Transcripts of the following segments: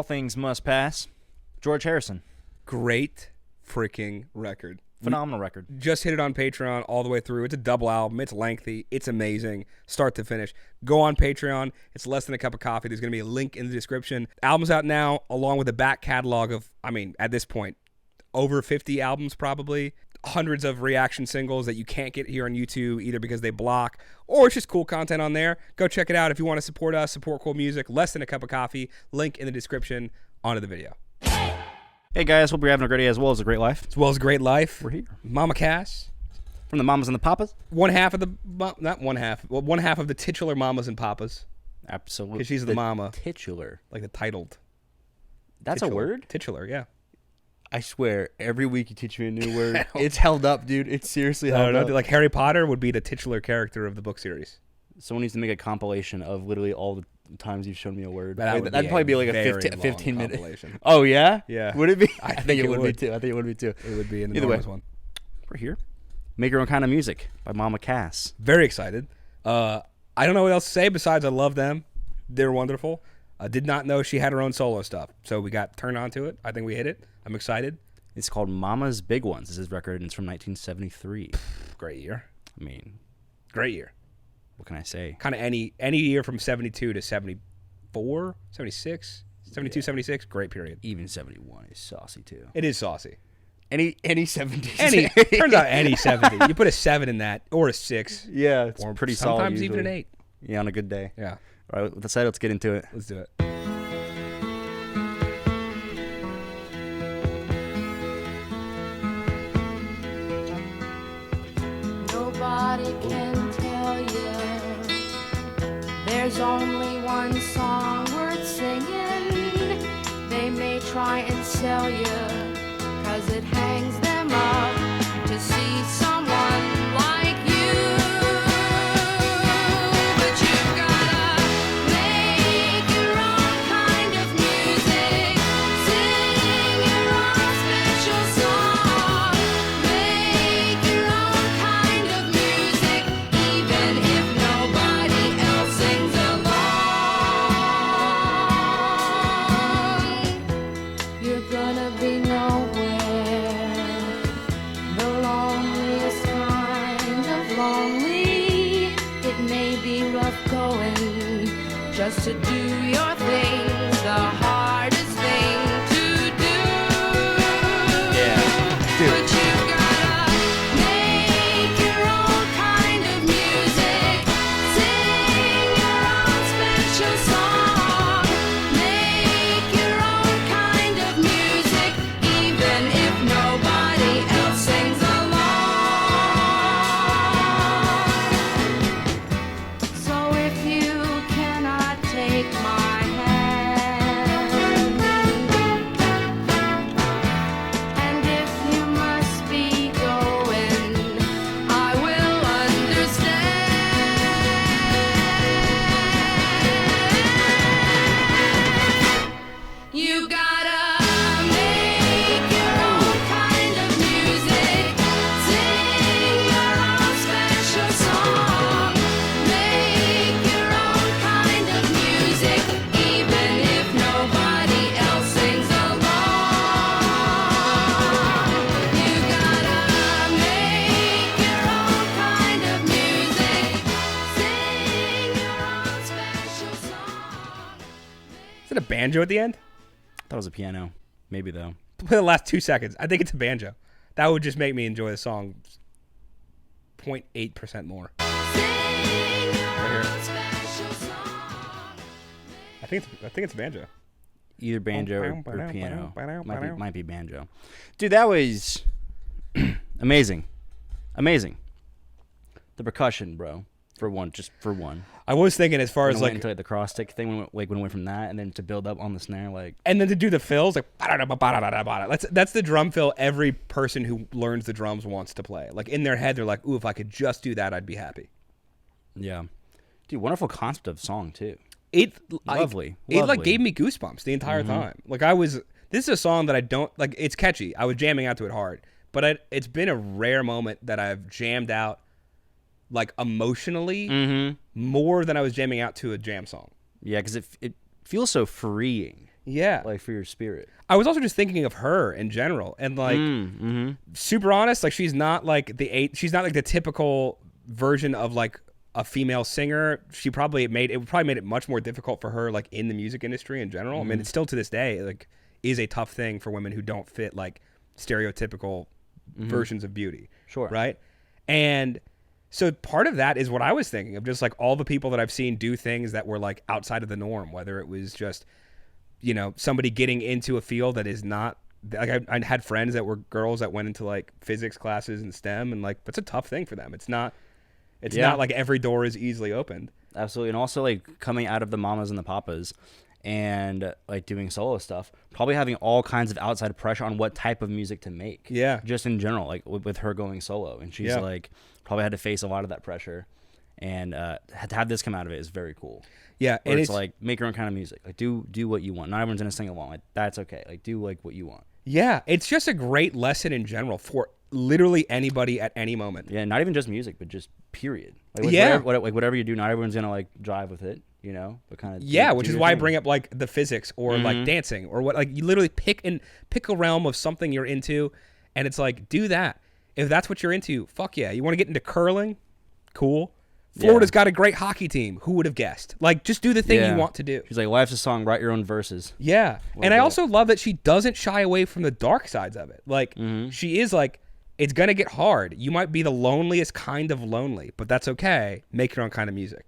All Things Must Pass. George Harrison. Great freaking record. Phenomenal record. Just hit it on Patreon all the way through. It's a double album. It's lengthy. It's amazing. Start to finish. Go on Patreon. It's less than a cup of coffee. There's going to be a link in the description. Album's out now, along with a back catalog of, at this point, over 50 albums probably. Hundreds of reaction singles that you can't get here on YouTube, either because they block or it's just cool content on there. Go check it out. If you want to support us, support cool music, less than a cup of coffee. Link in the description. Onto the video. Hey guys, hope you're having a great day as well as a great life. As well as a great life. We're here. Mama Cass. From the Mamas and the Papas? One half of the titular Mamas and Papas. Absolutely. Because she's the mama. Titular. Like the titled. That's titular. A word? Titular, yeah. I swear, every week you teach me a new word. It's held up, dude. It's seriously held up. Like Harry Potter would be the titular character of the book series. Someone needs to make a compilation of literally all the times you've shown me a word. That'd probably be like a 15 minute. Oh, yeah? Yeah. Would it be? I think it would be too. I think it would be too. It would be an Either way, enormous one. We're here. Make Your Own Kind of Music by Mama Cass. Very excited. I don't know what else to say besides I love them. They're wonderful. I did not know she had her own solo stuff. So we got turned on to it. I think we hit it. I'm excited. It's called Mama's Big Ones. This is his record, and it's from 1973. Great year. Great year. What can I say? Kind of any year from 72 to 74, 76, 72, 76, great period. Even 71 is saucy, too. It is saucy. Any 70s. Turns out any 70. You put a 7 in that, or a 6. Yeah, it's or pretty solid. Sometimes even an 8. Yeah, on a good day. Yeah. All right, with that said, let's get into it. Let's do it. Nobody can tell you there's only one song worth singing. They may try and sell you, 'cause it hangs them up to see someone like you. But you've gotta make your own kind of music, sing your own special song, make your own kind of music, even if nobody else sings along. You're gonna be nowhere, the loneliest kind of lonely. It may be rough going just to do your thing, the hardest thing to do. Yeah. But you gotta make your own kind of music, sing your own special song, make your own kind of music, even if nobody else sings along. So if you cannot take my hand, and if you must be going, I will understand. You gotta make your own kind of music, sing your own special song, make your own kind of music, even if nobody else sings along. You gotta make your own kind of music, sing your own special song. Is it a banjo at the end? I thought it was a piano. Maybe, though. Play the last 2 seconds. I think it's a banjo. That would just make me enjoy the song 0.8% more. Sing your Right own special song. I think it's a banjo. Either banjo or piano. Might be banjo. Dude, that was amazing. Amazing. The percussion, bro. For one. I was thinking as far When as it went like, into like the cross stick thing, when it went from that, and then to build up on the snare, like and then to do the fills, like, that's the drum fill every person who learns the drums wants to play. Like in their head, they're like, ooh, if I could just do that, I'd be happy. yeah, dude, wonderful concept of song too. Lovely. It like Lovely. gave me goosebumps the entire time. Like this is a song that I don't like. It's catchy. I was jamming out to it hard, but it's been a rare moment that I've jammed out like emotionally more than I was jamming out to a jam song. Yeah, because it feels so freeing. Yeah. like for your spirit. I was also just thinking of her in general, and like super honest, like she's not like the typical version of like a female singer. She probably made it much more difficult for her like in the music industry in general. I mean, it's still to this day like is a tough thing for women who don't fit like stereotypical versions of beauty. Sure. Right. And so part of that is what I was thinking of, just like all the people that I've seen do things that were like outside of the norm, whether it was just, you know, somebody getting into a field that is not like I had friends that were girls that went into like physics classes and STEM, and like that's a tough thing for them. It's not like every door is easily opened. Absolutely. And also like coming out of the mamas and the papas and like doing solo stuff, probably having all kinds of outside pressure on what type of music to make. Yeah. Just in general, like with her going solo. And she's like probably had to face a lot of that pressure. And to have this come out of it is very cool. Yeah. Where And it's like make your own kind of music. Like do what you want. Not everyone's gonna sing along. Like that's okay. Like do like what you want. Yeah. It's just a great lesson in general for literally anybody at any moment. Yeah, not even just music, but just period. Like whatever you do, not everyone's gonna like drive with it, you know. But kind of which is why I bring up like the physics or like dancing or what. Like you literally pick a realm of something you're into, and it's like do that. If that's what you're into, fuck yeah. You want to get into curling? Cool. Florida's got a great hockey team. Who would have guessed? Like, just do the thing you want to do. She's like, life's a song, write your own verses. Yeah. And I also love that she doesn't shy away from the dark sides of it. Like, she is like, it's going to get hard. You might be the loneliest kind of lonely, but that's okay. Make your own kind of music.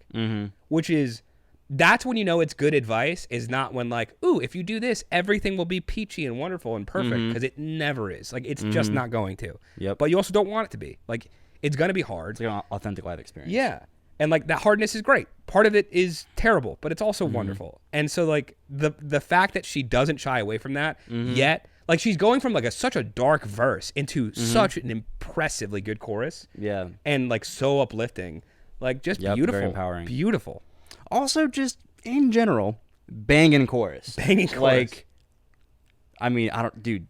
Which is, that's when you know it's good advice, is not when like, ooh, if you do this, everything will be peachy and wonderful and perfect, because it never is. Like, it's just not going to. Yep. But you also don't want it to be. Like, it's going to be hard. It's like an authentic life experience. Yeah. And like that hardness is great. Part of it is terrible, but it's also wonderful. And so like the fact that she doesn't shy away from that yet, like she's going from like such a dark verse into such an impressively good chorus. Yeah. And like so uplifting. Like just beautiful. Very empowering. Beautiful. Also just in general, banging chorus. Like, I mean,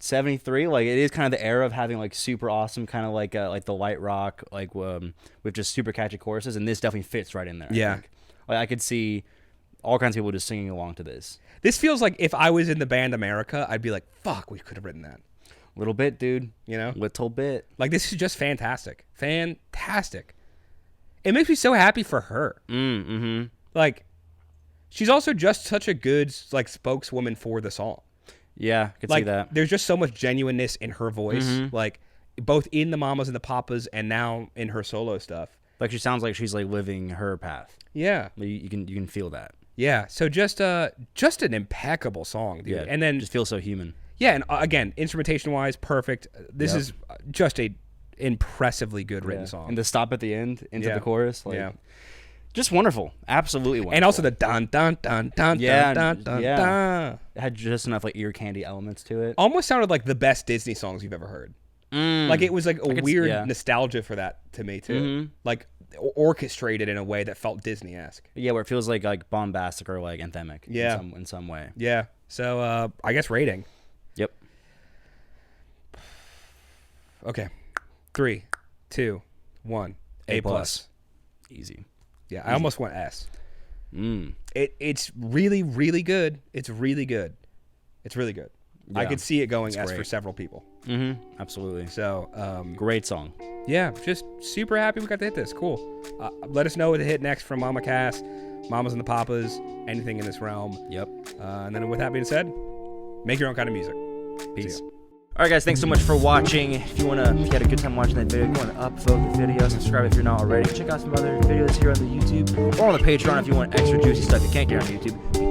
73, like it is kind of the era of having like super awesome kind of like the light rock, like with just super catchy choruses, and this definitely fits right in there. Yeah. Like I could see all kinds of people just singing along to this. This feels like if I was in the band America, I'd be like, fuck, we could have written that. Little bit, dude. You know? Little bit. Like this is just fantastic. Fantastic. It makes me so happy for her. Like, she's also just such a good like spokeswoman for the song. Yeah, I could like, see that. There's just so much genuineness in her voice, like both in the mamas and the papas, and now in her solo stuff. Like she sounds like she's like living her path. Yeah, you can feel that. Yeah, so just an impeccable song, dude. Yeah, and then just feels so human. Yeah, and again, instrumentation wise, perfect. This is just a impressively good written song. And the stop at the end into the chorus, like, just wonderful, absolutely wonderful. And also the dun dun dun dun dun dun dun. Dun. It had just enough like ear candy elements to it. Almost sounded like the best Disney songs you've ever heard. Like it was like a weird nostalgia for that to me too. Like orchestrated in a way that felt Disney-esque. Yeah, where it feels like bombastic or like anthemic. Yeah, in some way. Yeah. So I guess rating. Yep. Okay. 3, 2, 1. A+. Easy. Yeah, I almost went S. It's really, really good. It's really good. It's really good. Yeah, I could see it going S for several people. Absolutely. So, great song. Yeah, just super happy we got to hit this. Cool. Let us know what to hit next from Mama Cass, Mamas and the Papas, anything in this realm. Yep. And then with that being said, make your own kind of music. Peace. All right, guys, thanks so much for watching. If you had a good time watching that video, go and upvote the video, subscribe if you're not already. Check out some other videos here on the YouTube or on the Patreon if you want extra juicy stuff you can't get on YouTube.